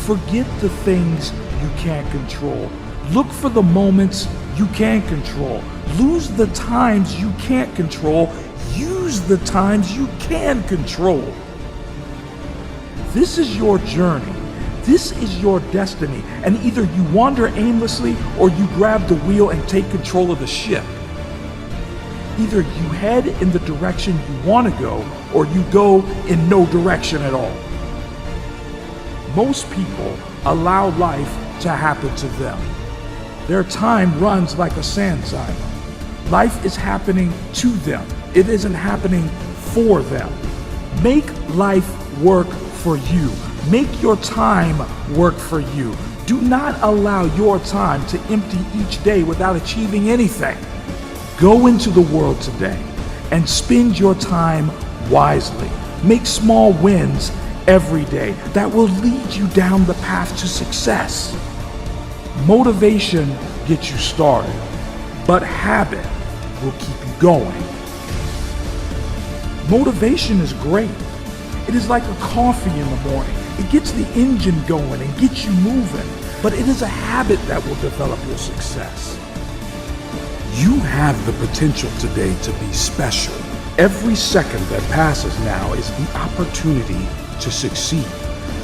Forget the things you can't control. Look for the moments you can control. Lose the times you can't control. Use the times you can control. This is your journey. This is your destiny. And either you wander aimlessly or you grab the wheel and take control of the ship. Either you head in the direction you want to go or you go in no direction at all. Most people allow life to happen to them. Their time runs like a sand cycle. Life is happening to them. It isn't happening for them. Make life work for you. Make your time work for you. Do not allow your time to empty each day without achieving anything. Go into the world today and spend your time wisely. Make small wins every day that will lead you down the path to success. Motivation gets you started, but habit will keep you going. Motivation is great. It is like a coffee in the morning. It gets the engine going and gets you moving, but it is a habit that will develop your success. You have the potential today to be special. Every second that passes now is the opportunity to succeed.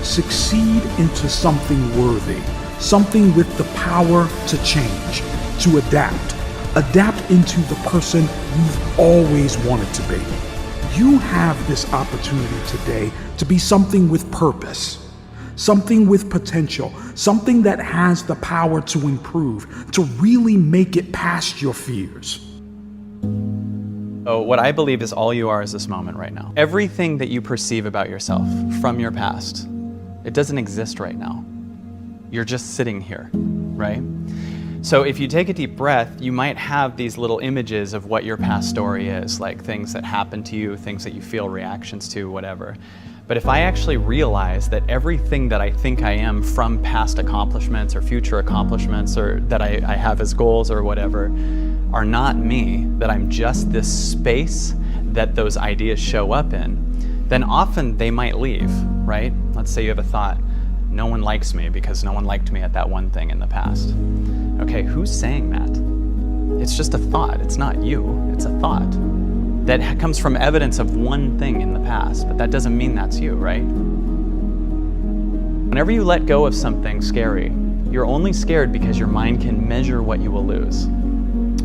Succeed into something worthy, something with the power to change, to adapt. Adapt into the person you've always wanted to be. You have this opportunity today to be something with purpose, something with potential, something that has the power to improve, to really make it past your fears. So what I believe is all you are is this moment right now. Everything that you perceive about yourself from your past, it doesn't exist right now. You're just sitting here, right? So if you take a deep breath, you might have these little images of what your past story is, like things that happen to you, things that you feel reactions to, whatever. But if I actually realize that everything that I think I am from past accomplishments or future accomplishments or that I have as goals or whatever are not me, that I'm just this space that those ideas show up in, then often they might leave, right? Let's say you have a thought, no one likes me because no one liked me at that one thing in the past. Okay, who's saying that? It's just a thought, it's not you, it's a thought that comes from evidence of one thing in the past, but that doesn't mean that's you, right? Whenever you let go of something scary, you're only scared because your mind can measure what you will lose,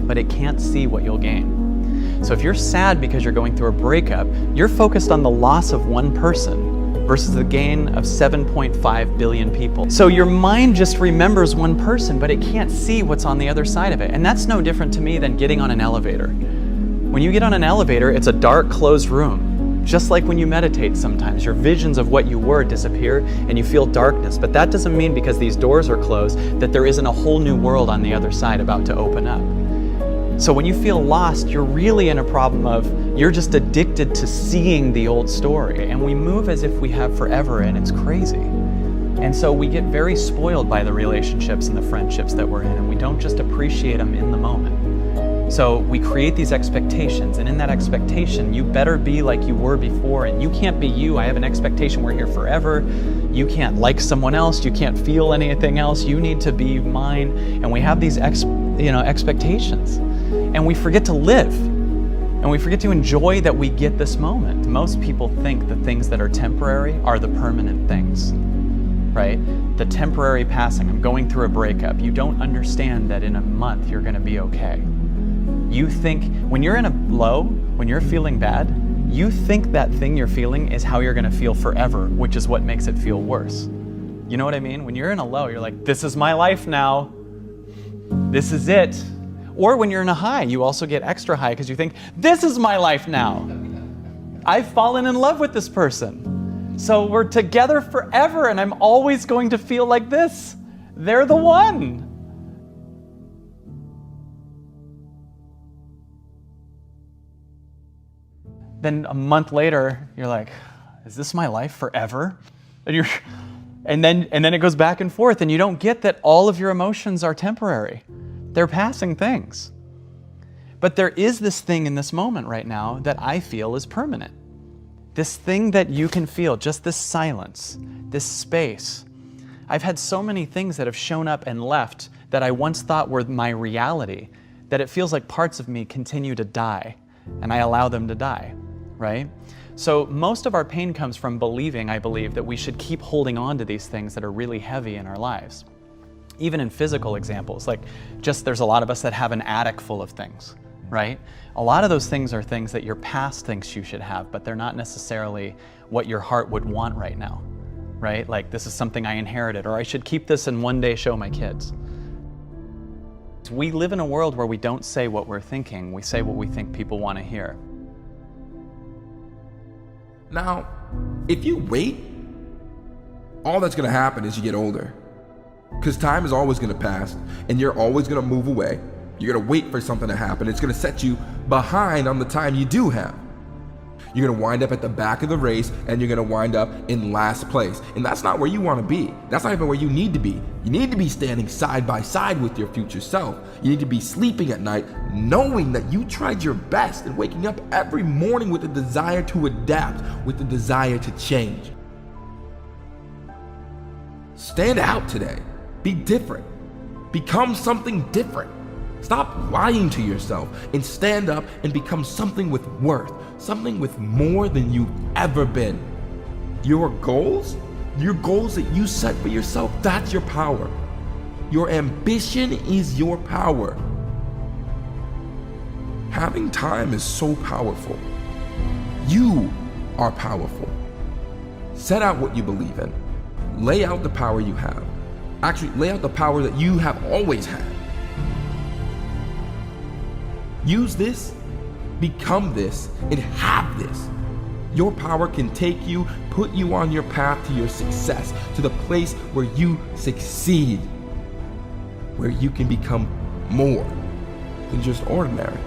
but it can't see what you'll gain. So if you're sad because you're going through a breakup, you're focused on the loss of one person versus the gain of 7.5 billion people. So your mind just remembers one person, but it can't see what's on the other side of it. And that's no different to me than getting on an elevator. When you get on an elevator, it's a dark, closed room. Just like when you meditate sometimes, your visions of what you were disappear and you feel darkness. But that doesn't mean because these doors are closed that there isn't a whole new world on the other side about to open up. So when you feel lost, you're really in a problem of you're just addicted to seeing the old story. And we move as if we have forever, and it's crazy. And so we get very spoiled by the relationships and the friendships that we're in, and we don't just appreciate them in the moment. So we create these expectations, and in that expectation, you better be like you were before, and you can't be you. I have an expectation we're here forever. You can't like someone else. You can't feel anything else. You need to be mine. And we have these expectations. And we forget to live, and we forget to enjoy that we get this moment. Most people think the things that are temporary are the permanent things, right? The temporary passing, I'm going through a breakup. You don't understand that in a month you're gonna be okay. You think, when you're in a low, when you're feeling bad, you think that thing you're feeling is how you're gonna feel forever, which is what makes it feel worse. You know what I mean? When you're in a low, you're like, this is my life now. This is it. Or when you're in a high, you also get extra high because you think, this is my life now. I've fallen in love with this person. So we're together forever and I'm always going to feel like this. They're the one. Then a month later, you're like, is this my life forever? And then it goes back and forth, and you don't get that all of your emotions are temporary. They're passing things. But there is this thing in this moment right now that I feel is permanent. This thing that you can feel, just this silence, this space. I've had so many things that have shown up and left that I once thought were my reality, that it feels like parts of me continue to die, and I allow them to die, right? So most of our pain comes from believing, I believe, that we should keep holding on to these things that are really heavy in our lives. Even in physical examples, like just there's a lot of us that have an attic full of things, right? A lot of those things are things that your past thinks you should have, but they're not necessarily what your heart would want right now, right? Like, this is something I inherited, or I should keep this and one day show my kids. We live in a world where we don't say what we're thinking, we say what we think people want to hear. Now, if you wait, all that's gonna happen is you get older. Because time is always gonna pass, and you're always gonna move away. You're gonna wait for something to happen. It's gonna set you behind on the time you do have. You're gonna wind up at the back of the race, and you're gonna wind up in last place. And that's not where you wanna be. That's not even where you need to be. You need to be standing side by side with your future self. You need to be sleeping at night knowing that you tried your best and waking up every morning with a desire to adapt, with the desire to change. Stand out today. Be different. Become something different. Stop lying to yourself and stand up and become something with worth, something with more than you've ever been. Your goals that you set for yourself, that's your power. Your ambition is your power. Having time is so powerful. You are powerful. Set out what you believe in. Lay out the power you have. Actually, lay out the power that you have always had. Use this, become this, and have this. Your power can take you, put you on your path to your success, to the place where you succeed, where you can become more than just ordinary.